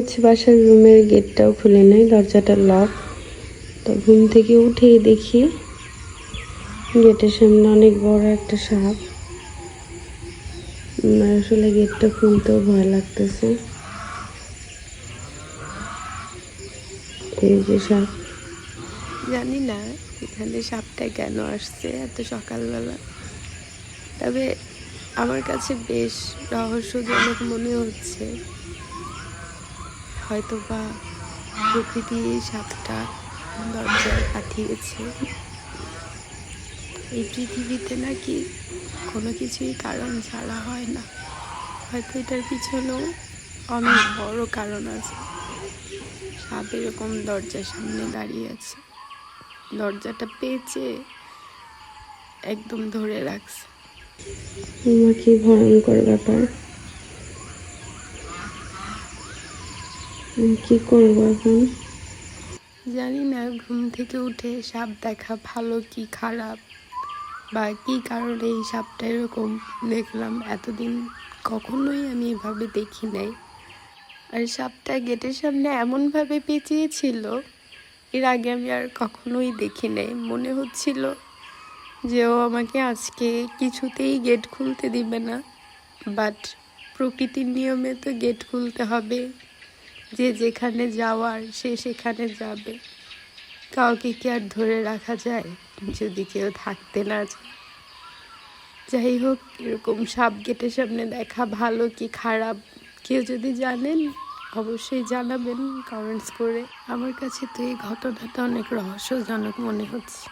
হচ্ছে বাসার রুমের গেটটাও খুলে নেই, দরজাটা লক। তো ঘুম থেকে উঠেই দেখি গেটের সামনে অনেক বড় একটা সাপ। আসলে গেটটা খুলতেও ভয় লাগতেছে। এই যে সাপ, জানি না এখানে সাপটা কেন আসছে এত সকালবেলা, তবে আমার কাছে বেশ রহস্যজনক মনে হচ্ছে। হয়তো বা প্রকৃতি এই সাপটা দরজায় পাঠিয়েছে। এই পৃথিবীতে নাকি কোনো কিছুই কারণ ছাড়া হয় না, হয়তো এটার পিছনেও অনেক বড় কারণ আছে। সাপ এরকম দরজার সামনে দাঁড়িয়ে আছে, দরজাটা পেঁচে একদম ধরে রাখছে। কি ভয়ঙ্কর ব্যাপার, কি করবো এখন জানি না। ঘুম থেকে উঠে সাপ দেখা ভালো কি খারাপ, বা কি কারণে এই সাপটা এরকম দেখলাম, এতদিন কখনোই আমি এভাবে দেখি নাই। আর সাপটা গেটের সামনে এমনভাবে পেঁচিয়েছিল, এর আগে আমি আর কখনোই দেখি নাই। মনে হচ্ছিল যে ও আমাকে আজকে কিছুতেই গেট খুলতে দিবে না, বাট প্রকৃতির নিয়মে তো গেট খুলতে হবে। যে যেখানে যাওয়ার সে সেখানে যাবে, কাউকে কি আর ধরে রাখা যায় যদি কেউ থাকতে না চায়। যাই হোক, এরকম সাপ গেটের সামনে দেখা ভালো কি খারাপ কেউ যদি জানেন অবশ্যই জানাবেন কমেন্টস করে। আমার কাছে তো এই ঘটনাটা অনেক রহস্যজনক মনে হচ্ছে।